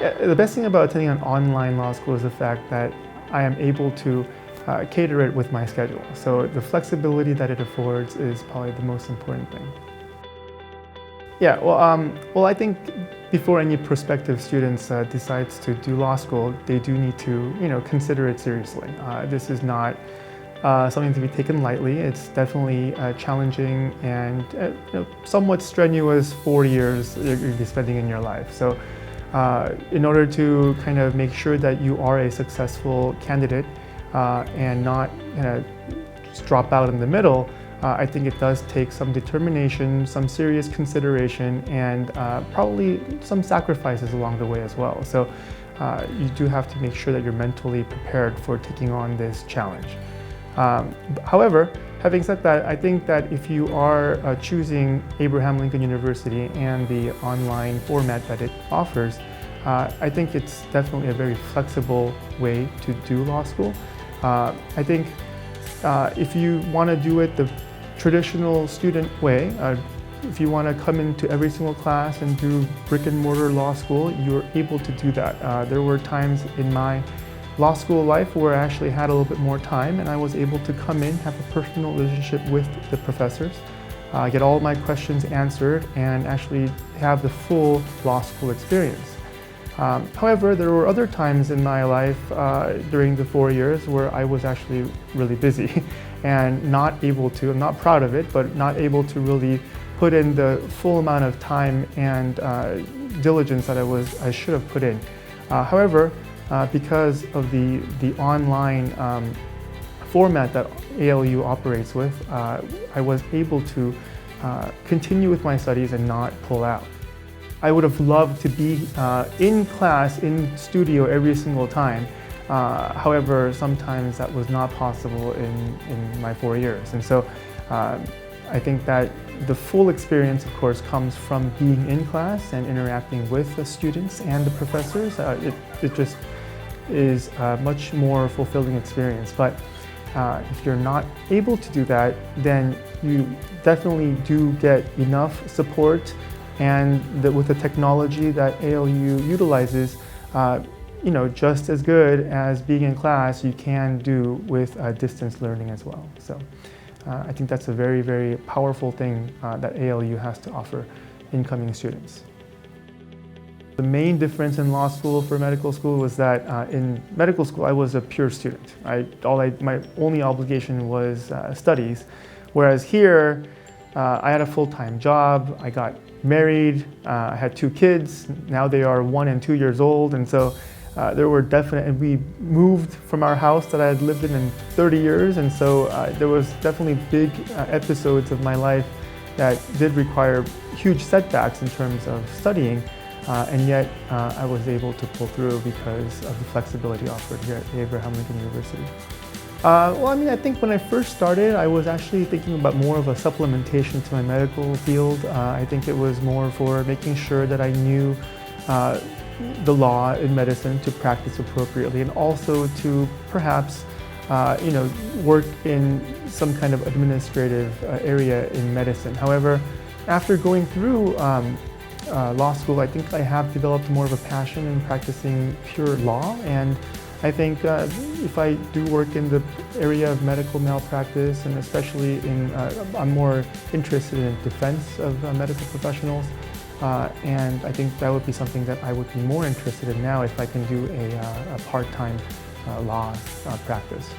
The best thing about attending an online law school is the fact that I am able to cater it with my schedule. So the flexibility that it affords is probably the most important thing. Yeah, well, I think before any prospective students decides to do law school, they do need to, consider it seriously. This is not something to be taken lightly. It's definitely challenging and somewhat strenuous 4 years you're going to be spending in your life. So in order to kind of make sure that you are a successful candidate and not just drop out in the middle, I think it does take some determination, some serious consideration, and probably some sacrifices along the way as well. So you do have to make sure that you're mentally prepared for taking on this challenge. However, having said that, I think that if you are choosing Abraham Lincoln University and the online format that it offers, I think it's definitely a very flexible way to do law school. I think if you want to do it the traditional student way, if you want to come into every single class and do brick and mortar law school, you're able to do that. There were times in my law school life where I actually had a little bit more time and I was able to come in, have a personal relationship with the professors, get all my questions answered, and actually have the full law school experience. However, there were other times in my life during the 4 years where I was actually really busy and not able to, I'm not proud of it, but not able to really put in the full amount of time and diligence that I should have put in. However, because of the online format that ALU operates with, I was able to continue with my studies and not pull out. I would have loved to be in class, in studio every single time. However, sometimes that was not possible in my 4 years. And so I think that the full experience, of course, comes from being in class and interacting with the students and the professors. It just is a much more fulfilling experience. But if you're not able to do that, then you definitely do get enough support, and with the technology that ALU utilizes, just as good as being in class, you can do with distance learning as well. So I think that's a very, very powerful thing that ALU has to offer incoming students. The main difference in law school for medical school was that in medical school I was a pure student. My only obligation was studies, whereas here I had a full-time job, I got married, I had 2 kids, now they are 1 and 2 years old, and so and we moved from our house that I had lived in 30 years, and so there was definitely big episodes of my life that did require huge setbacks in terms of studying, and yet I was able to pull through because of the flexibility offered here at Abraham Lincoln University. I think when I first started, I was actually thinking about more of a supplementation to my medical field. I think it was more for making sure that I knew the law in medicine to practice appropriately, and also to perhaps work in some kind of administrative area in medicine. However, after going through law school, I think I have developed more of a passion in practicing pure law, and I think if I do work in the area of medical malpractice, and especially I'm more interested in defense of medical professionals, and I think that would be something that I would be more interested in now if I can do a part-time law practice.